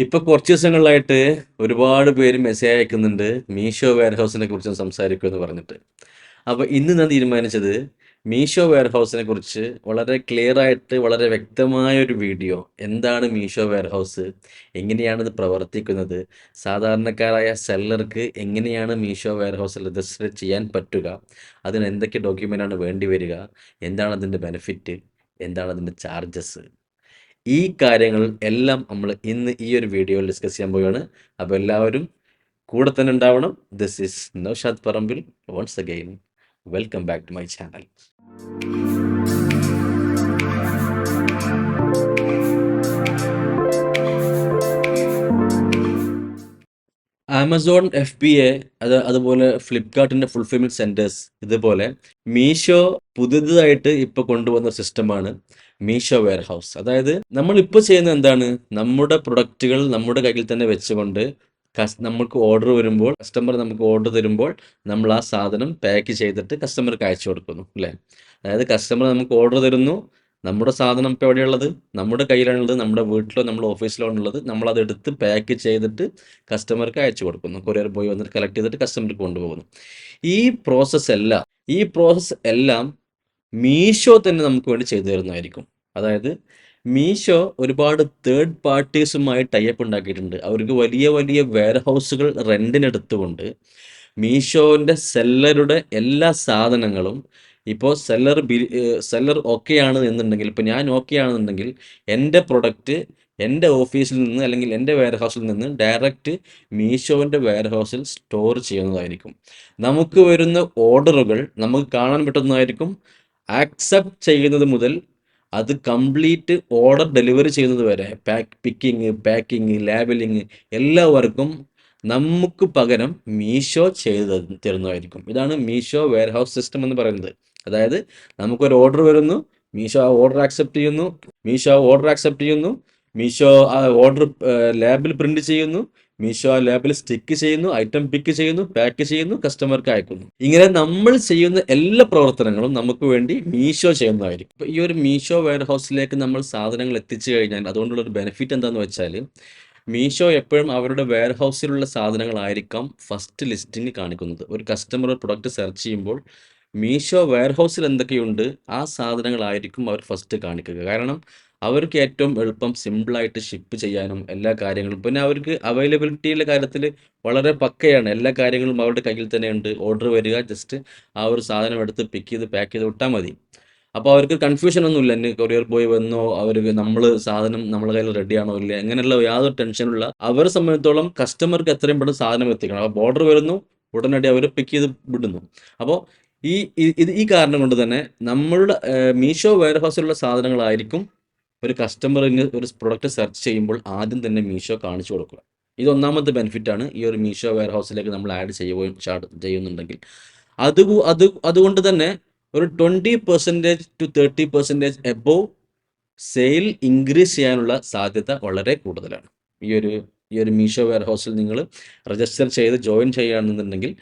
ഇപ്പൊ കുറച്ച് ദിവസങ്ങളിലായിട്ട് ഒരുപാട് പേര് മെസ്സേജ് അയക്കുന്നുണ്ട്. മീഷോ വെയർഹൗസിനെ കുറിച്ച് സംസാരിക്കുമെന്ന് പറഞ്ഞിട്ട്. അപ്പൊ ഇന്ന് ഞാൻ തീരുമാനിച്ചത് മീഷോ വെയർഹൗസിനെ കുറിച്ച് വളരെ ക്ലിയർ ആയിട്ട് വളരെ വ്യക്തമായ ഒരു വീഡിയോ. എന്താണ് മീഷോ വെയർഹൗസ്? എങ്ങനെയാണിത് പ്രവർത്തിക്കുന്നത്? സാധാരണക്കാരായ സെല്ലർക്ക് എങ്ങനെയാണ് മീഷോ വെയർഹൗസിൽ രജിസ്റ്റർ ചെയ്യാൻ പറ്റുക? അതിന് എന്തൊക്കെ ഡോക്യുമെൻ്റാണ് വേണ്ടി വരിക? എന്താണ് അതിൻ്റെ ബെനിഫിറ്റ്? എന്താണ് അതിൻ്റെ ചാർജസ്? ഈ കാര്യങ്ങൾ എല്ലാം നമ്മൾ ഇന്ന് ഈ ഒരു വീഡിയോയിൽ ഡിസ്കസ് ചെയ്യാൻ പോവുകയാണ്. അപ്പോൾ എല്ലാവരും കൂടെ തന്നെ ഉണ്ടാവണം. This is Naushad Parambil. Once again welcome back to my channel. Amazon FBA അതുപോലെ ഫ്ലിപ്കാർട്ടിൻ്റെ ഫുൾഫിൽമെൻറ്റ് സെൻറ്റേഴ്സ്, ഇതുപോലെ മീഷോ പുതിയതായിട്ട് ഇപ്പോൾ കൊണ്ടുവന്ന സിസ്റ്റമാണ് മീഷോ വെയർഹൗസ്. അതായത് നമ്മളിപ്പോൾ ചെയ്യുന്നത് എന്താണ്? നമ്മുടെ പ്രൊഡക്റ്റുകൾ നമ്മുടെ കയ്യിൽ തന്നെ വെച്ചുകൊണ്ട് നമുക്ക് ഓർഡർ വരുമ്പോൾ, കസ്റ്റമർ നമുക്ക് ഓർഡർ തരുമ്പോൾ നമ്മൾ ആ സാധനം പാക്ക് ചെയ്തിട്ട് കസ്റ്റമർക്ക് അയച്ചു കൊടുക്കുന്നു, അല്ലേ? അതായത് കസ്റ്റമർ നമുക്ക് ഓർഡർ തരുന്നു, നമ്മുടെ സാധനം ഇപ്പോൾ എവിടെയുള്ളത്? നമ്മുടെ കയ്യിലാണുള്ളത്, നമ്മുടെ വീട്ടിലോ നമ്മുടെ ഓഫീസിലോ ഉള്ളത്. നമ്മളത് എടുത്ത് പാക്ക് ചെയ്തിട്ട് കസ്റ്റമർക്ക് അയച്ചു കൊടുക്കുന്നു. കൊറിയർ ബോയ് വന്നിട്ട് കളക്ട് ചെയ്തിട്ട് കസ്റ്റമർക്ക് കൊണ്ടുപോകുന്നു. ഈ പ്രോസസ്സ് എല്ലാം മീഷോ തന്നെ നമുക്ക് വേണ്ടി ചെയ്തു തരുന്നതായിരിക്കും. അതായത് മീഷോ ഒരുപാട് തേർഡ് പാർട്ടീസുമായി ടൈപ്പ് ഉണ്ടാക്കിയിട്ടുണ്ട്. അവർക്ക് വലിയ വലിയ വെയർഹൗസുകൾ റെൻറ്റിനെടുത്തുകൊണ്ട് മീഷോൻ്റെ സെല്ലറുടെ എല്ലാ സാധനങ്ങളും, ഇപ്പോൾ സെല്ലർ ഓക്കെ ആണ് എന്നുണ്ടെങ്കിൽ, ഇപ്പോൾ ഞാൻ ഓക്കെ ആണെന്നുണ്ടെങ്കിൽ എൻ്റെ പ്രൊഡക്റ്റ് എൻ്റെ ഓഫീസിൽ നിന്ന് അല്ലെങ്കിൽ എൻ്റെ വെയർഹൗസിൽ നിന്ന് ഡയറക്റ്റ് മീഷോൻ്റെ വെയർഹൗസിൽ സ്റ്റോർ ചെയ്യുന്നതായിരിക്കും. നമുക്ക് വരുന്ന ഓർഡറുകൾ നമുക്ക് കാണാൻ പറ്റുന്നതായിരിക്കും. ആക്സെപ്റ്റ് ചെയ്യുന്നത് മുതൽ അത് കംപ്ലീറ്റ് ഓർഡർ ഡെലിവറി ചെയ്യുന്നത് വരെ, പിക്കിങ്, പാക്കിങ്, ലേബലിങ്, എല്ലാവർക്കും നമുക്ക് പകരം മീഷോ ചെയ്ത് തരുന്നതായിരിക്കും. ഇതാണ് മീഷോ വെയർഹൗസ് സിസ്റ്റം എന്ന് പറയുന്നത്. അതായത് നമുക്കൊരു ഓർഡർ വരുന്നു, മീഷോ ആ ഓർഡർ ആക്സെപ്റ്റ് ചെയ്യുന്നു, മീഷോ ആ ഓർഡർ ലാബിൽ പ്രിന്റ് ചെയ്യുന്നു, മീഷോ ആ ലാബിൽ സ്റ്റിക്ക് ചെയ്യുന്നു, ഐറ്റം പിക്ക് ചെയ്യുന്നു, പാക്ക് ചെയ്യുന്നു, കസ്റ്റമർക്ക് അയക്കുന്നു. ഇങ്ങനെ നമ്മൾ ചെയ്യുന്ന എല്ലാ പ്രവർത്തനങ്ങളും നമുക്ക് വേണ്ടി മീഷോ ചെയ്യുന്നതായിരിക്കും. ഇപ്പോൾ ഈ ഒരു മീഷോ വെയർഹൗസിലേക്ക് നമ്മൾ സാധനങ്ങൾ എത്തിച്ചു കഴിഞ്ഞാൽ അതുകൊണ്ടുള്ള ഒരു ബെനിഫിറ്റ് എന്താണെന്ന് വെച്ചാൽ, മീഷോ എപ്പോഴും അവരുടെ വെയർഹൗസിലുള്ള സാധനങ്ങളായിരിക്കാം ഫസ്റ്റ് ലിസ്റ്റിംഗ് കാണിക്കുന്നത്. ഒരു കസ്റ്റമർ പ്രൊഡക്റ്റ് സെർച്ച് ചെയ്യുമ്പോൾ മീഷോ വെയർഹൗസിൽ എന്തൊക്കെയുണ്ട് ആ സാധനങ്ങളായിരിക്കും അവർ ഫസ്റ്റ് കാണിക്കുക. കാരണം അവർക്ക് ഏറ്റവും എളുപ്പം സിമ്പിളായിട്ട് ഷിപ്പ് ചെയ്യാനും എല്ലാ കാര്യങ്ങളും, പിന്നെ അവർക്ക് അവൈലബിലിറ്റിയുടെ കാര്യത്തിൽ വളരെ പക്കയാണ്. എല്ലാ കാര്യങ്ങളും അവരുടെ കയ്യിൽ തന്നെ ഉണ്ട്. ഓർഡർ വരിക, ജസ്റ്റ് ആ ഒരു സാധനം എടുത്ത് പിക്ക് ചെയ്ത് പാക്ക് ചെയ്ത് വിട്ടാൽ മതി. അപ്പോൾ അവർക്ക് കൺഫ്യൂഷൻ ഒന്നുമില്ല. ഇനി കൊറിയർ ബോയ് വന്നോ, അവർക്ക് നമ്മൾ സാധനം നമ്മുടെ കയ്യിൽ റെഡിയാണോ ഇല്ല, അങ്ങനെയുള്ള യാതൊരു ടെൻഷനുള്ള. അവരെ സംബന്ധിച്ചിടത്തോളം കസ്റ്റമർക്ക് എത്രയും പെട്ടെന്ന് സാധനം എത്തിക്കണം. അപ്പോൾ ഓർഡർ വരുന്നു, ഉടനടി അവർ പിക്ക് ചെയ്ത് വിടുന്നു. അപ്പോൾ ഈ കാരണം കൊണ്ട് തന്നെ നമ്മളുടെ മീഷോ വെയർഹൗസിലുള്ള സാധനങ്ങളായിരിക്കും ഒരു കസ്റ്റമറിന് ഒരു പ്രൊഡക്റ്റ് സെർച്ച് ചെയ്യുമ്പോൾ ആദ്യം തന്നെ മീഷോ കാണിച്ചു കൊടുക്കുക. ഇത് ഒന്നാമത്തെ ബെനിഫിറ്റാണ്. ഈ ഒരു മീഷോ വെയർഹൗസിലേക്ക് നമ്മൾ ആഡ് ചെയ്യുന്നുണ്ടെങ്കിൽ അതുകൊണ്ട് തന്നെ ഒരു 20% to 30% എബോവ് സെയിൽ ഇൻക്രീസ് ചെയ്യാനുള്ള സാധ്യത വളരെ കൂടുതലാണ്. ഈ ഒരു മീഷോ വെയർഹൗസിൽ നിങ്ങൾ രജിസ്റ്റർ ചെയ്ത് ജോയിൻ ചെയ്യുകയാണെന്നുണ്ടെങ്കിൽ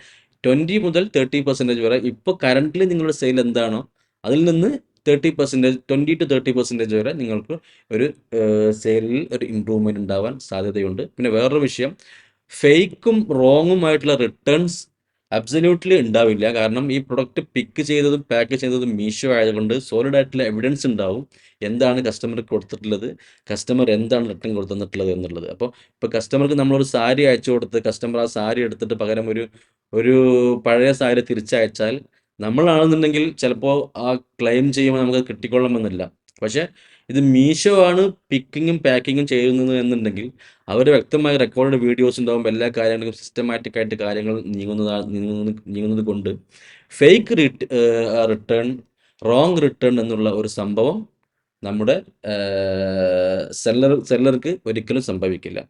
20 മുതൽ 30% വരെ, ഇപ്പോൾ കറൻ്റ്ലി നിങ്ങളുടെ സെയിൽ എന്താണോ അതിൽ നിന്ന് 30%, 20 to 30% വരെ നിങ്ങൾക്ക് ഒരു സെയിലിൽ ഒരു ഇമ്പ്രൂവ്മെൻറ്റ് ഉണ്ടാവാൻ സാധ്യതയുണ്ട്. പിന്നെ വേറൊരു വിഷയം, ഫേക്കും റോങ്ങുമായിട്ടുള്ള റിട്ടേൺസ് അബ്സല്യൂട്ട്ലി ഉണ്ടാവില്ല. കാരണം ഈ പ്രൊഡക്റ്റ് പിക്ക് ചെയ്തതും പാക്ക് ചെയ്തതും മീഷോ ആയതുകൊണ്ട് സോളിഡ് ആയിട്ടുള്ള എവിഡൻസ് ഉണ്ടാവും. എന്താണ് കസ്റ്റമർക്ക് കൊടുത്തിട്ടുള്ളത്, കസ്റ്റമർ എന്താണ് റിട്ടേൺ കൊടുത്തിട്ടുള്ളത് എന്നുള്ളത്. ഇപ്പോൾ കസ്റ്റമർക്ക് നമ്മളൊരു സാരി അയച്ചു കൊടുത്ത് കസ്റ്റമർ ആ സാരി എടുത്തിട്ട് പകരം ഒരു പഴയ സാരി തിരിച്ചയച്ചാൽ, നമ്മളാണെന്നുണ്ടെങ്കിൽ ചിലപ്പോൾ ആ ക്ലെയിം ചെയ്യുമ്പോൾ നമുക്ക് കിട്ടിക്കൊള്ളണമെന്നില്ല. പക്ഷേ ഇത് മീഷോ ആണ് പിക്കിങ്ങും പാക്കിങ്ങും ചെയ്യുന്നത് എന്നുണ്ടെങ്കിൽ അവർ വ്യക്തമായ റെക്കോർഡ് വീഡിയോസ് ഉണ്ടാകുമ്പോൾ എല്ലാ കാര്യങ്ങളും സിസ്റ്റമാറ്റിക് ആയിട്ട് കാര്യങ്ങൾ നീങ്ങുന്നത് കൊണ്ട് ഫേക്ക് റിട്ടേൺ, റോങ് റിട്ടേൺ എന്നുള്ള ഒരു സംഭവം നമ്മുടെ സെല്ലർക്ക് ഒരിക്കലും സംഭവിക്കില്ല.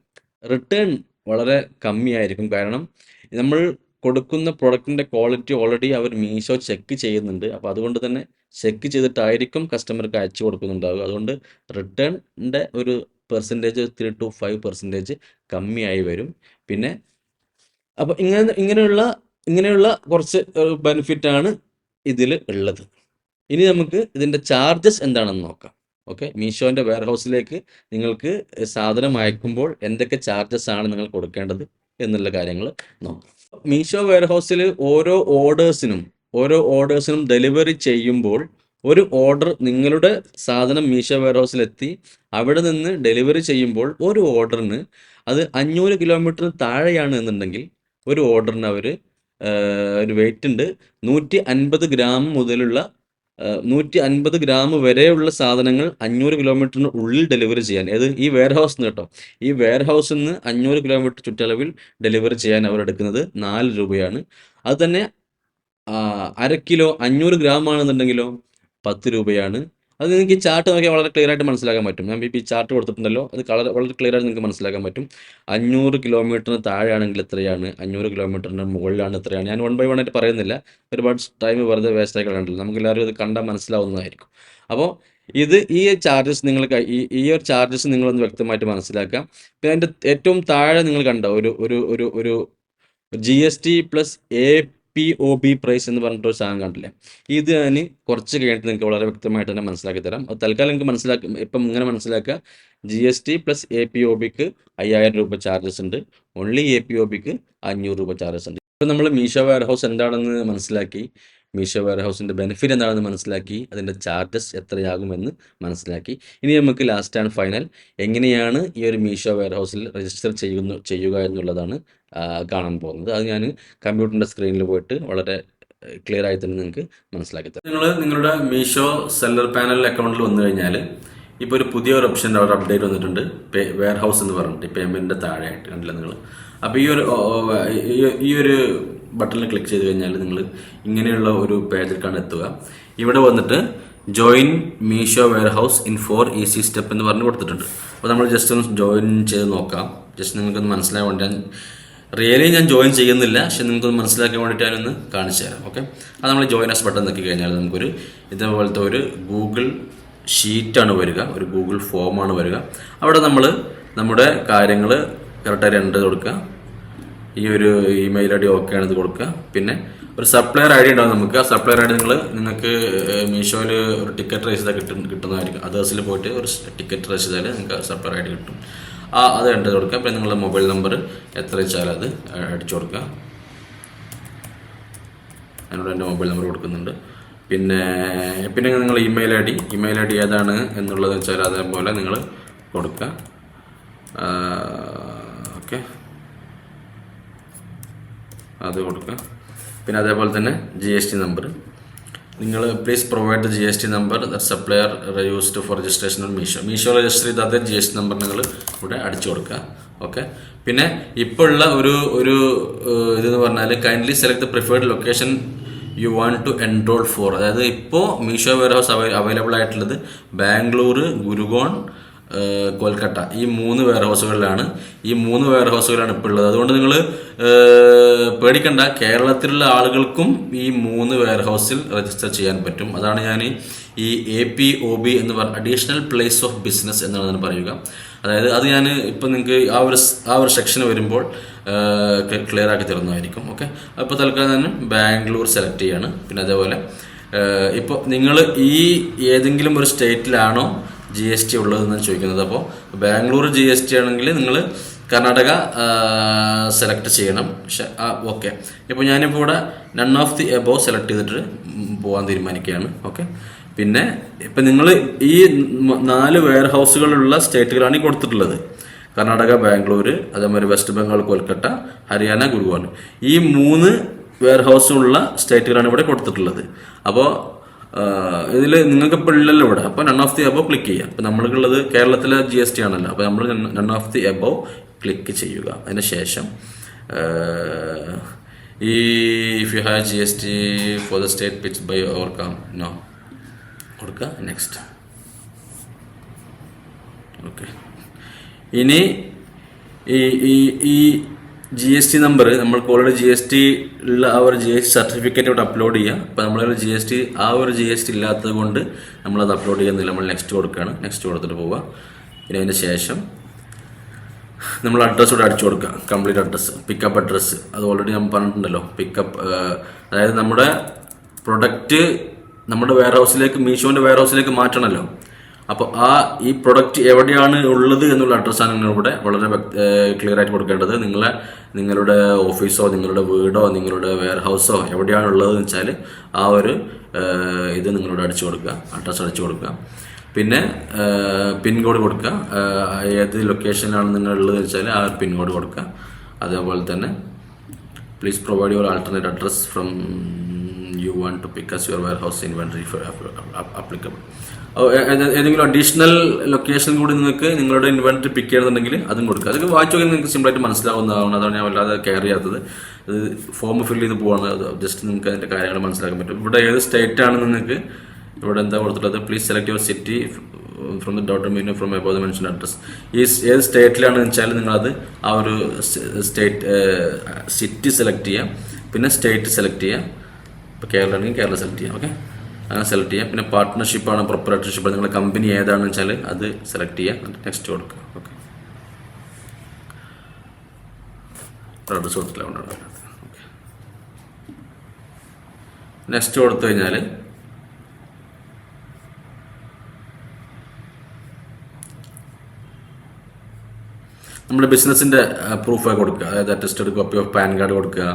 റിട്ടേൺ വളരെ കമ്മിയായിരിക്കും. കാരണം നമ്മൾ കൊടുക്കുന്ന പ്രൊഡക്റ്റിൻ്റെ ക്വാളിറ്റി ഓൾറെഡി അവർ മീഷോ ചെക്ക് ചെയ്യുന്നുണ്ട്. അപ്പോൾ അതുകൊണ്ട് തന്നെ ചെക്ക് ചെയ്തിട്ടായിരിക്കും കസ്റ്റമർക്ക് അയച്ചു കൊടുക്കുന്നുണ്ടാവുക. അതുകൊണ്ട് റിട്ടേണിൻ്റെ ഒരു പെർസെൻറ്റേജ് 3 to 5% കമ്മിയായി വരും. പിന്നെ അപ്പോൾ ഇങ്ങനെയുള്ള കുറച്ച് ബെനിഫിറ്റാണ് ഇതിൽ ഉള്ളത്. ഇനി നമുക്ക് ഇതിൻ്റെ ചാർജസ് എന്താണെന്ന് നോക്കാം. ഓക്കെ, മീഷോൻ്റെ വെയർ ഹൗസിലേക്ക് നിങ്ങൾക്ക് സാധനം അയക്കുമ്പോൾ എന്തൊക്കെ ചാർജസ് ആണ് നിങ്ങൾ കൊടുക്കേണ്ടത് എന്നുള്ള കാര്യങ്ങൾ നോക്കാം. മീഷോ വെയർ ഹൗസിൽ ഓരോ ഓർഡേഴ്സിനും ഡെലിവറി ചെയ്യുമ്പോൾ ഒരു ഓർഡർ നിങ്ങളുടെ സാധനം മീഷോ വെയർ ഹൗസിലെത്തി അവിടെ നിന്ന് ഡെലിവറി ചെയ്യുമ്പോൾ ഒരു ഓർഡറിന് അത് 500 കിലോമീറ്ററിന് താഴെയാണ് എന്നുണ്ടെങ്കിൽ ഒരു ഓർഡറിന് അവർ ഒരു വെയിറ്റ് ഉണ്ട് 150 ഗ്രാം മുതലുള്ള 150 ഗ്രാം വരെയുള്ള സാധനങ്ങൾ 500 കിലോമീറ്ററിന് ഉള്ളിൽ ഡെലിവറി ചെയ്യാൻ, ഈ വെയർ ഹൗസ് കേട്ടോ, ഈ വെയർ ഹൗസിൽ നിന്ന് 500 കിലോമീറ്റർ ചുറ്റളവിൽ ഡെലിവറി ചെയ്യാൻ അവർ എടുക്കുന്നത് 4 രൂപയാണ്. അത് തന്നെ 1/2 കിലോ 500 ഗ്രാം ആണെന്നുണ്ടെങ്കിലോ 10 രൂപയാണ്. അത് നിങ്ങൾക്ക് ഈ ചാർട്ട് നോക്കിയാൽ വളരെ ക്ലിയർ ആയിട്ട് മനസ്സിലാക്കാൻ പറ്റും. ഞാൻ ഇപ്പോൾ ഈ ചാർട്ട് കൊടുത്തിട്ടുണ്ടല്ലോ, അത് വളരെ ക്ലിയർ ആയിട്ട് നിങ്ങൾക്ക് മനസ്സിലാക്കാൻ പറ്റും. 500 കിലോമീറ്ററിന് താഴെയാണെങ്കിൽ എത്രയാണ്, 500 കിലോമീറ്ററിന് മുകളിലാണ് എത്രയാണ്. ഞാൻ 1 ബൈ 1 ആയിട്ട് പറയുന്നില്ല, ഒരുപാട് ടൈം വെറുതെ വേസ്റ്റ് ആയി കളയണ്ടല്ലോ, നമുക്ക് എല്ലാവരും ഇത് കണ്ടാൽ മനസ്സിലാവുന്നതായിരിക്കും. അപ്പോൾ ഈ ചാർജസ് നിങ്ങൾക്ക് ഈ ഒരു ചാർജസ് നിങ്ങളൊന്ന് വ്യക്തമായിട്ട് മനസ്സിലാക്കാം. പിന്നെ അതിൻ്റെ ഏറ്റവും താഴെ നിങ്ങൾ കണ്ട ഒരു GST പ്ലസ് APOB പ്രൈസ് എന്ന് പറഞ്ഞിട്ടൊരു സാധനം കണ്ടില്ലേ, ഇത് ഞാൻ കുറച്ച് കഴിഞ്ഞിട്ട് നിങ്ങൾക്ക് വളരെ വ്യക്തമായിട്ട് തന്നെ മനസ്സിലാക്കി തരാം. അത് തൽക്കാലം നിങ്ങൾക്ക് ഇപ്പം ഇങ്ങനെ മനസ്സിലാക്കുക. GST പ്ലസ് APOBക്ക് 5000 രൂപ ചാർജസ് ഉണ്ട്, ഓൺലി APOBക്ക് 500 രൂപ ചാർജസ് ഉണ്ട്. ഇപ്പം നമ്മൾ മീഷോ വെയർ ഹൗസ് എന്താണെന്ന് മനസ്സിലാക്കി, മീഷോ വെയർ ഹൗസിൻ്റെ ബെനിഫിറ്റ് എന്താണെന്ന് മനസ്സിലാക്കി, അതിൻ്റെ ചാർജസ് എത്രയാകുമെന്ന് മനസ്സിലാക്കി. ഇനി നമുക്ക് ലാസ്റ്റ് ആൻഡ് ഫൈനൽ എങ്ങനെയാണ് ഈ ഒരു മീഷോ വെയർ ഹൗസിൽ രജിസ്റ്റർ ചെയ്യുക എന്നുള്ളതാണ് കാണാൻ പോകുന്നത്. അത് ഞാൻ കമ്പ്യൂട്ടറിൻ്റെ സ്ക്രീനിൽ പോയിട്ട് വളരെ ക്ലിയർ ആയി തന്നെ നിങ്ങൾക്ക് മനസ്സിലാക്കി തരാം. നിങ്ങളുടെ മീഷോ സെല്ലർ പാനൽ അക്കൗണ്ടിൽ വന്നു കഴിഞ്ഞാൽ ഇപ്പോൾ ഒരു പുതിയൊരു ഓപ്ഷൻ അവിടെ അപ്ഡേറ്റ് വന്നിട്ടുണ്ട്, വെയർ ഹൗസ് എന്ന് പറഞ്ഞിട്ട് പേയ്മെൻറ്റിൻ്റെ താഴെയായിട്ട് കണ്ടില്ല നിങ്ങൾ. അപ്പോൾ ഈ ഒരു ബട്ടണിൽ ക്ലിക്ക് ചെയ്ത് കഴിഞ്ഞാൽ നിങ്ങൾ ഇങ്ങനെയുള്ള ഒരു പേജിലേക്കാണ് എത്തുക. ഇവിടെ വന്നിട്ട് join Meesho warehouse in 4 easy step എന്ന് പറഞ്ഞ് കൊടുത്തിട്ടുണ്ട്. അപ്പോൾ നമ്മൾ ജസ്റ്റ് ഒന്ന് ജോയിൻ ചെയ്ത് നോക്കാം. ജസ്റ്റ് നിങ്ങൾക്കൊന്ന് മനസ്സിലാകാൻ വേണ്ടി ഞാൻ ജോയിൻ ചെയ്യുന്നില്ല, പക്ഷെ നിങ്ങൾക്കൊന്ന് മനസ്സിലാക്കാൻ വേണ്ടിയിട്ട് ഞാനൊന്ന് കാണിച്ചു തരാം. ഓക്കെ, അത് നമ്മൾ ജോയിൻ ആസ് ബട്ടൺ നോക്കി കഴിഞ്ഞാൽ നമുക്കൊരു ഇതേപോലത്തെ ഒരു ഗൂഗിൾ ഷീറ്റാണ് വരിക, ഒരു ഗൂഗിൾ ഫോമാണ് വരിക. അവിടെ നമ്മൾ നമ്മുടെ കാര്യങ്ങൾ കറക്റ്റായിട്ട് എൻ്റർ ചെയ്ത് കൊടുക്കുക. ഈ ഒരു ഇമെയിൽ ID ഓക്കെ ആണ് ഇത് കൊടുക്കുക. പിന്നെ ഒരു സപ്ലയർ ID ഉണ്ടാവും നമുക്ക്. ആ സപ്ലയർ ID നിങ്ങൾക്ക് മീഷോയിൽ ഒരു ടിക്കറ്റ് റേസ് ചെയ്താൽ കിട്ടുന്നതായിരിക്കും. അതേഴ്സിൽ പോയിട്ട് ഒരു ടിക്കറ്റ് റേസ് ചെയ്താൽ നിങ്ങൾക്ക് സപ്ലയർ ID കിട്ടും. അത് എൻ്റർ ചെയ്ത് കൊടുക്കുക. പിന്നെ നിങ്ങളുടെ മൊബൈൽ നമ്പർ എത്ര വെച്ചാൽ അത് അടിച്ചു കൊടുക്കുക. അതിനോട് എൻ്റെ മൊബൈൽ നമ്പർ കൊടുക്കുന്നുണ്ട്. പിന്നെ നിങ്ങൾ ഇമെയിൽ ID ഏതാണ് എന്നുള്ളത് വെച്ചാൽ അതേപോലെ നിങ്ങൾ കൊടുക്കുക. ഓക്കെ, അത് കൊടുക്കുക. പിന്നെ അതേപോലെ തന്നെ GST നമ്പർ നിങ്ങൾ please provide the GST number that supplier used for registration on Meesho register ചെയ്ത അതേ GST നമ്പർ നിങ്ങൾ ഇവിടെ അടിച്ചു കൊടുക്കുക. ഓക്കെ, പിന്നെ ഇപ്പോൾ ഉള്ള ഒരു ഇതെന്ന് പറഞ്ഞാൽ kindly select the preferred location you want to enrol for. അതായത് ഇപ്പോൾ മീഷോ വെയർ ഹൗസ് അവൈലബിൾ ആയിട്ടുള്ളത് ബാംഗ്ലൂർ, ഗുരുഗോൺ, കൊൽക്കട്ട, ഈ 3 വെയർ ഹൗസുകളിലാണ്. ഈ 3 വെയർ ഹൗസുകളാണ് ഇപ്പോൾ ഉള്ളത്. അതുകൊണ്ട് നിങ്ങൾ പേടിക്കണ്ട, കേരളത്തിലുള്ള ആളുകൾക്കും ഈ 3 വെയർ ഹൗസിൽ രജിസ്റ്റർ ചെയ്യാൻ പറ്റും. അതാണ് ഞാൻ ഈ APOB എന്ന് പറഞ്ഞ അഡീഷണൽ പ്ലേസ് ഓഫ് ബിസിനസ് എന്നാണ് പറയുക. അതായത് അത് ഞാൻ ഇപ്പം നിങ്ങൾക്ക് ആ ഒരു സെക്ഷൻ വരുമ്പോൾ ക്ലിയർ ആക്കി തരുന്നതായിരിക്കും. ഓക്കെ, അപ്പോൾ തൽക്കാലം തന്നെ ബാംഗ്ലൂർ സെലക്ട് ചെയ്യാണ്. പിന്നെ അതേപോലെ ഇപ്പോൾ നിങ്ങൾ ഏതെങ്കിലും ഒരു സ്റ്റേറ്റിലാണോ GST ഉള്ളതെന്നാണ് ചോദിക്കുന്നത്. അപ്പോൾ ബാംഗ്ലൂർ GST ആണെങ്കിൽ നിങ്ങൾ കർണാടക സെലക്ട് ചെയ്യണം. ഓക്കെ, ഇപ്പോൾ ഞാനിപ്പോൾ ഇവിടെ none of the above select ചെയ്തിട്ട് പോകാൻ തീരുമാനിക്കുകയാണ്. ഓക്കെ, പിന്നെ ഇപ്പം നിങ്ങൾ ഈ 4 വെയർ ഹൗസുകളുള്ള സ്റ്റേറ്റുകളാണ് ഈ കൊടുത്തിട്ടുള്ളത്. കർണാടക, ബാംഗ്ലൂർ, അതേമാതിരി വെസ്റ്റ് ബംഗാൾ, കൊൽക്കട്ട, ഹരിയാന, ഗുരുവായൂർ, ഈ 3 വെയർ ഹൗസുള്ള സ്റ്റേറ്റുകളാണ് ഇവിടെ കൊടുത്തിട്ടുള്ളത്. അപ്പോൾ ഇതിൽ നിങ്ങൾക്കിപ്പോൾ ഇല്ലല്ലോ ഇവിടെ. അപ്പോൾ none of the above click ചെയ്യുക. അപ്പോൾ നമ്മൾക്കുള്ളത് കേരളത്തിലെ GST ആണല്ലോ. അപ്പോൾ നമ്മൾ none of the above click ചെയ്യുക. അതിന് ശേഷം if you have GST for the state pitch by overcome no കൊടുക്കുക. നെക്സ്റ്റ്. ഓക്കെ, ഇനി ഈ GST നമ്പർ നമ്മൾക്ക് ഓൾറെഡി GST ഉള്ള ആ ഒരു GST സർട്ടിഫിക്കറ്റ് ഇവിടെ അപ്ലോഡ് ചെയ്യുക. അപ്പോൾ നമ്മളൊരു GST ഇല്ലാത്തത് കൊണ്ട് നമ്മളത് അപ്ലോഡ് ചെയ്യുന്നില്ല. നമ്മൾ നെക്സ്റ്റ് കൊടുക്കുകയാണ്. നെക്സ്റ്റ് കൊടുത്തിട്ട് പോവുക. പിന്നെ അതിന് ശേഷം നമ്മൾ അഡ്രസ്സ് ഇവിടെ അടിച്ചു കൊടുക്കുക. കംപ്ലീറ്റ് അഡ്രസ്സ്, പിക്കപ്പ് അഡ്രസ്സ് അത് ഓൾറെഡി നമ്മൾ പറഞ്ഞിട്ടുണ്ടല്ലോ. അതായത് നമ്മുടെ പ്രൊഡക്റ്റ് നമ്മുടെ വെയർ ഹൗസിലേക്ക്, മീഷോൻ്റെ വെയർ ഹൗസിലേക്ക് മാറ്റണമല്ലോ. അപ്പോൾ ഈ പ്രൊഡക്റ്റ് എവിടെയാണ് ഉള്ളത് എന്നുള്ള അഡ്രസ്സാണ് നിങ്ങളിവിടെ വളരെ ക്ലിയർ ആയിട്ട് കൊടുക്കേണ്ടത്. നിങ്ങളുടെ ഓഫീസോ നിങ്ങളുടെ വീടോ നിങ്ങളുടെ വെയർ ഹൗസോ എവിടെയാണ് ഉള്ളതെന്ന് വെച്ചാൽ ആ ഒരു ഇത് നിങ്ങളോട് അടിച്ചു കൊടുക്കുക, അഡ്രസ്സ് അടിച്ചു കൊടുക്കുക. പിന്നെ പിൻകോഡ് കൊടുക്കുക, ഏത് ലൊക്കേഷനിലാണ് നിങ്ങളുള്ളതെന്ന് വെച്ചാൽ ആ ഒരു പിൻകോഡ് കൊടുക്കുക. അതേപോലെ തന്നെ please provide your alternate address from you want to pick as your warehouse inventory for applicable. ഏതെങ്കിലും അഡീഷണൽ ലൊക്കേഷൻ കൂടി നിങ്ങൾക്ക് നിങ്ങളുടെ ഇൻവെന്ററി പിക്ക് ചെയ്യണമെന്നുണ്ടെങ്കിൽ അതും കൊടുക്കുക. അതൊക്കെ വായിച്ചു നോക്കി നിങ്ങൾക്ക് സിമ്പിളായിട്ട് മനസ്സിലാവുന്നതാണ്. അതാണ് ഞാൻ വല്ലാതെ കെയർ ചെയ്യാത്തത്. അത് ഫോം ഫില്ല് ചെയ്ത് പോവാണ്, ജസ്റ്റ് നിങ്ങൾക്ക് അതിൻ്റെ കാര്യങ്ങൾ മനസ്സിലാക്കാൻ പറ്റും. ഇവിടെ ഏത് സ്റ്റേറ്റ് ആണ് നിങ്ങൾക്ക് ഇവിടെ എന്താ കൊടുത്തിട്ടുള്ളത്, please select your city from the daughter menu from above the mention address. ഏത് സ്റ്റേറ്റിലാണെന്ന് വെച്ചാൽ നിങ്ങളത് ആ ഒരു സിറ്റി സെലക്ട് ചെയ്യാം, പിന്നെ സ്റ്റേറ്റ് സെലക്ട് ചെയ്യാം. ഇപ്പോൾ കേരള ആണെങ്കിൽ കേരള സെലക്ട് ചെയ്യാം. ഓക്കെ, അങ്ങനെ സെലക്ട് ചെയ്യാം. പിന്നെ പാർട്ട്ണർഷിപ്പാണ് പ്രൊപ്പറേറ്റർഷിപ്പ്, നിങ്ങളുടെ കമ്പനി ഏതാണെന്ന് വെച്ചാൽ അത് സെലക്ട് ചെയ്യുക, നെക്സ്റ്റ് കൊടുക്കുക. ഓക്കെ, അഡ്രസ് കൊടുത്തില്ല കൊണ്ടാണ്. ഓക്കെ, നെക്സ്റ്റ് കൊടുത്തു കഴിഞ്ഞാൽ നമ്മുടെ ബിസിനസ്സിൻ്റെ പ്രൂഫൊക്കെ കൊടുക്കുക. അതായത് attested copy of pan card കൊടുക്കുക.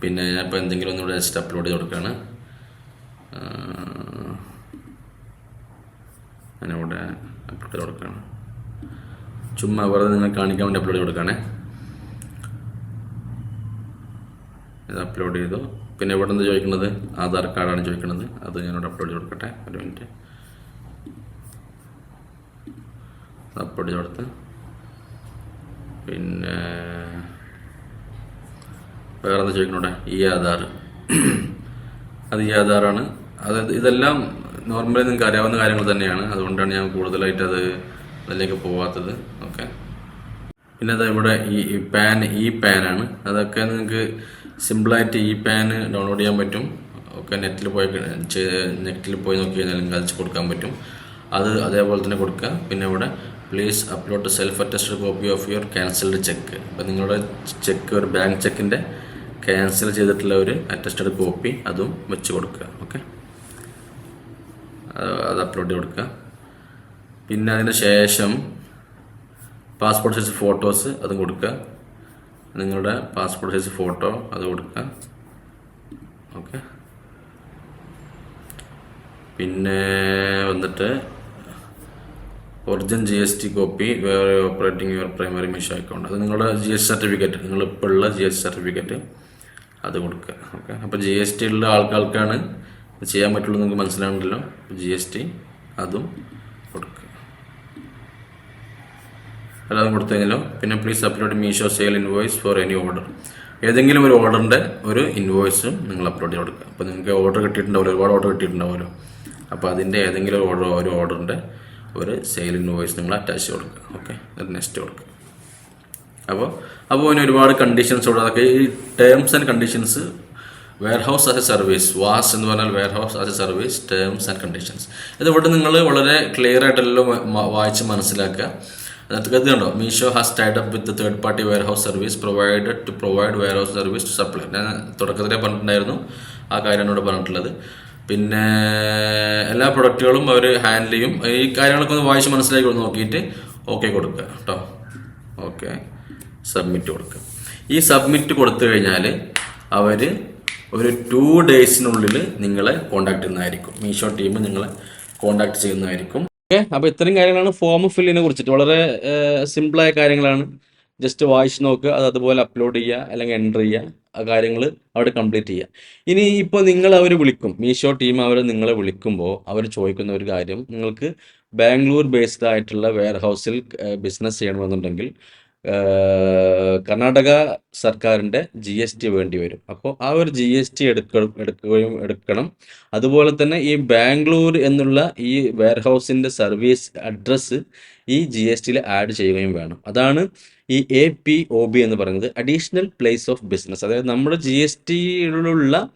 പിന്നെ ഇപ്പോൾ എന്തെങ്കിലും ഒന്നുകൂടെ ജസ്റ്റ് അപ്ലോഡ് ചെയ്ത് കൊടുക്കുകയാണ്. ഞാനിവിടെ അപ്ലോഡ് ചെയ്ത് കൊടുക്കുകയാണ്. ചുമ്മാ വെറുതെ നിങ്ങൾ കാണിക്കാൻ വേണ്ടി അപ്ലോഡ് ചെയ്ത് കൊടുക്കുകയാണേ. ഇത് അപ്ലോഡ് ചെയ്തു. പിന്നെ ഇവിടെ നിന്ന് ചോദിക്കുന്നത് ആധാർ കാർഡാണ് ചോദിക്കുന്നത്, അത് ഞാനിവിടെ അപ്ലോഡ് ചെയ്ത് കൊടുക്കട്ടെ. ഒരു മിനിറ്റ്, അപ്ലോഡ് ചെയ്ത് കൊടുത്ത് പിന്നെ വേറെ എന്താ ചോദിക്കണോടെ, ഈ ആധാർ, അത് ഈ ആധാറാണ്. അതായത് ഇതെല്ലാം നോർമലി നിങ്ങൾക്ക് അറിയാവുന്ന കാര്യങ്ങൾ തന്നെയാണ്, അതുകൊണ്ടാണ് ഞാൻ കൂടുതലായിട്ട് അതിലേക്ക് പോവാത്തത്. ഓക്കെ, പിന്നെ അത് ഇവിടെ ഈ പാനാണ്. അതൊക്കെ നിങ്ങൾക്ക് സിമ്പിളായിട്ട് ഈ പാൻ ഡൗൺലോഡ് ചെയ്യാൻ പറ്റും. ഒക്കെ നെറ്റിൽ പോയി നോക്കി കഴിഞ്ഞാൽ നിങ്ങൾക്ക് അയച്ചു കൊടുക്കാൻ പറ്റും. അത് അതേപോലെ തന്നെ കൊടുക്കുക. പിന്നെ ഇവിടെ please upload self attested copy of your cancelled check. അപ്പോൾ നിങ്ങളുടെ ചെക്ക്, ഒരു ബാങ്ക് ചെക്കിൻ്റെ ക്യാൻസൽ ചെയ്തിട്ടുള്ള ഒരു അറ്റസ്റ്റഡ് കോപ്പി അതും വെച്ച് കൊടുക്കുക. ഓക്കെ, അത് അപ്ലോഡ് ചെയ്ത് കൊടുക്കുക. പിന്നെ അതിന് ശേഷം പാസ്പോർട്ട് സൈസ് ഫോട്ടോസ് അതും കൊടുക്കുക. നിങ്ങളുടെ പാസ്പോർട്ട് സൈസ് ഫോട്ടോ അത് കൊടുക്കുക. ഓക്കെ, പിന്നെ വന്നിട്ട് original GST copy where operating your primary Meesho account. അത് നിങ്ങളുടെ GST സർട്ടിഫിക്കറ്റ്, നിങ്ങളിപ്പോൾ ഉള്ള GST സർട്ടിഫിക്കറ്റ് അത് കൊടുക്കുക. ഓക്കെ, അപ്പോൾ GST ഉള്ള ആൾക്കാർക്കാണ് ഇത് ചെയ്യാൻ പറ്റുള്ളൂ, നിങ്ങൾക്ക് മനസ്സിലാവുന്നുണ്ടല്ലോ. GST അതും കൊടുക്കുക. അല്ലാതെ കൊടുത്തു കഴിഞ്ഞാലോ പിന്നെ please upload Meesho sale invoice for any order. ഏതെങ്കിലും ഒരു ഓർഡറിൻ്റെ ഒരു ഇൻവോയ്സും നിങ്ങൾ അപ്ലോഡ് ചെയ്ത് കൊടുക്കുക. അപ്പോൾ നിങ്ങൾക്ക് ഓർഡർ കിട്ടിയിട്ടുണ്ടാവില്ല, ഒരുപാട് ഓർഡർ കിട്ടിയിട്ടുണ്ടാവുമല്ലോ. അപ്പോൾ അതിൻ്റെ ഏതെങ്കിലും ഒരു ഓർഡറിൻ്റെ ഒരു സെയിൽ ഇൻവോയ്സ് നിങ്ങൾ അറ്റാച്ച് കൊടുക്കുക. ഓക്കെ, നെക്സ്റ്റ് കൊടുക്കുക. അപ്പോൾ അതിന് ഒരുപാട് കണ്ടീഷൻസ് ഉണ്ട്. അതൊക്കെ ഈ terms and conditions, warehouse as a service, was എന്ന് പറഞ്ഞാൽ warehouse as a service, terms and conditions. ഇതിവിടെ നിങ്ങൾ വളരെ ക്ലിയർ ആയിട്ടെല്ലാം വായിച്ച് മനസ്സിലാക്കുക. അതിനകത്ത് കണ്ടോ, Meesho has tied up with third party warehouse service provide warehouse service to supply. ഞാൻ തുടക്കത്തിലേ പറഞ്ഞിട്ടുണ്ടായിരുന്നു, ആ കാര്യമാണ് ഇവിടെ പറഞ്ഞിട്ടുള്ളത്. പിന്നെ എല്ലാ പ്രൊഡക്റ്റുകളും അവർ ഹാൻഡിൽ ചെയ്യും. ഈ കാര്യങ്ങളൊക്കെ ഒന്ന് വായിച്ച് മനസ്സിലാക്കി നോക്കിയിട്ട് ഓക്കെ കൊടുക്കുക കേട്ടോ. ഓക്കെ, സബ്മിറ്റ് കൊടുക്കുക. ഈ സബ്മിറ്റ് കൊടുത്തു കഴിഞ്ഞാൽ അവർ ഒരു 2 ഡേയ്സിനുള്ളിൽ നിങ്ങളെ കോൺടാക്ട് ചെയ്യുന്നതായിരിക്കും. മീഷോ ടീം നിങ്ങളെ കോൺടാക്ട് ചെയ്യുന്നതായിരിക്കും. ഓക്കെ, അപ്പോൾ ഇത്രയും കാര്യങ്ങളാണ് ഫോം ഫില്ലിനെ കുറിച്ചിട്ട്. വളരെ സിമ്പിളായ കാര്യങ്ങളാണ്. ജസ്റ്റ് വായിച്ച് നോക്കുക, അത് അതുപോലെ അപ്ലോഡ് ചെയ്യുക, അല്ലെങ്കിൽ എൻ്റർ ചെയ്യുക, ആ കാര്യങ്ങൾ അവിടെ കംപ്ലീറ്റ് ചെയ്യുക. ഇനി ഇപ്പോൾ അവർ വിളിക്കും, മീഷോ ടീം നിങ്ങളെ വിളിക്കുമ്പോൾ അവർ ചോദിക്കുന്ന ഒരു കാര്യം, നിങ്ങൾക്ക് ബാംഗ്ലൂർ ബേസ്ഡ് ആയിട്ടുള്ള വെയർ ഹൗസിൽ ബിസിനസ് ചെയ്യണമെന്നുണ്ടെങ്കിൽ കർണാടക സർക്കാരിൻ്റെ GST വേണ്ടി വരും. അപ്പോൾ ആ ഒരു GST എടുക്കണം. അതുപോലെ തന്നെ ഈ ബാംഗ്ലൂർ എന്നുള്ള ഈ വെയർ ഹൗസിൻ്റെ സർവീസ് അഡ്രസ്സ് ഈ GSTയിൽ ആഡ് ചെയ്യുകയും വേണം. അതാണ് ഈ APOB എന്ന് പറയുന്നത്, അഡീഷണൽ പ്ലേസ് ഓഫ് ബിസിനസ്. അതായത് നമ്മുടെ GSTയിലുള്ള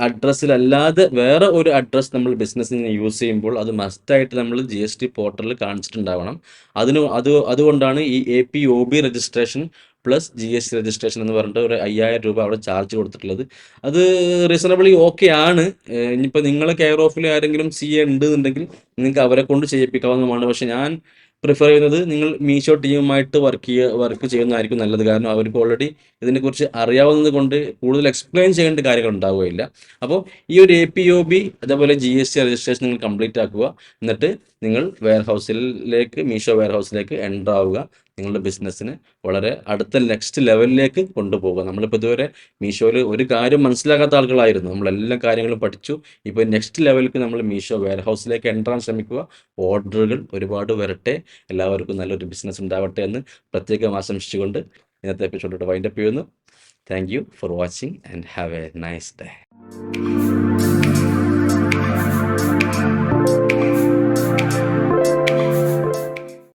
അഡ്രസ്സിലല്ലാതെ വേറെ ഒരു അഡ്രസ്സ് നമ്മൾ ബിസിനസ്സിന് യൂസ് ചെയ്യുമ്പോൾ അത് മസ്റ്റായിട്ട് നമ്മൾ GST പോർട്ടലിൽ കാണിച്ചിട്ടുണ്ടാവണം. അതുകൊണ്ടാണ് ഈ APOB registration plus GST registration എന്ന് പറഞ്ഞിട്ട് ഒരു 5000 രൂപ അവിടെ ചാർജ് കൊടുത്തിട്ടുള്ളത്. അത് റീസണബിളി ഓക്കെ ആണ്. ഇനിയിപ്പോൾ നിങ്ങളെ കെയർ ഓഫിൽ ആരെങ്കിലും CA ഉണ്ടെന്നുണ്ടെങ്കിൽ നിങ്ങൾക്ക് അവരെ കൊണ്ട് ചെയ്യിപ്പിക്കാവുന്നതാണ്. പക്ഷെ ഞാൻ പ്രിഫർ ചെയ്യുന്നത് നിങ്ങൾ മീഷോ ടീമുമായിട്ട് വർക്ക് ചെയ്യുന്നതായിരിക്കും നല്ലത്. കാരണം അവർക്ക് ഓൾറെഡി ഇതിനെക്കുറിച്ച് അറിയാവുന്നത് കൊണ്ട് കൂടുതൽ എക്സ്പ്ലെയിൻ ചെയ്യേണ്ട കാര്യങ്ങൾ ഉണ്ടാവുകയില്ല. അപ്പോൾ ഈ ഒരു APOB അതേപോലെ GST രജിസ്ട്രേഷൻ നിങ്ങൾ കംപ്ലീറ്റ് ആക്കുക. എന്നിട്ട് നിങ്ങൾ മീഷോ വെയർഹൗസിലേക്ക് എൻ്റർ ആവുക. നിങ്ങളുടെ ബിസിനസ്സിന് വളരെ അടുത്ത നെക്സ്റ്റ് ലെവലിലേക്ക് കൊണ്ടുപോകുക. നമ്മളിപ്പോൾ ഇതുവരെ മീഷോയിൽ ഒരു കാര്യം മനസ്സിലാക്കാത്ത ആളുകളായിരുന്നു. നമ്മളെല്ലാ കാര്യങ്ങളും പഠിച്ചു. ഇപ്പോൾ നെക്സ്റ്റ് ലെവലിലേക്ക് നമ്മൾ മീഷോ വെയർഹൗസിലേക്ക് എൻ്ററാൻ ശ്രമിക്കുക. ഓർഡറുകൾ ഒരുപാട് വരട്ടെ. എല്ലാവർക്കും നല്ലൊരു ബിസിനസ് ഉണ്ടാവട്ടെ എന്ന് പ്രത്യേകം ആശംസിച്ചുകൊണ്ട് ഇന്നത്തെ എപ്പിസോഡ് വൈൻഡപ്പ് ചെയ്യുന്നു. Thank you for watching and have A nice day.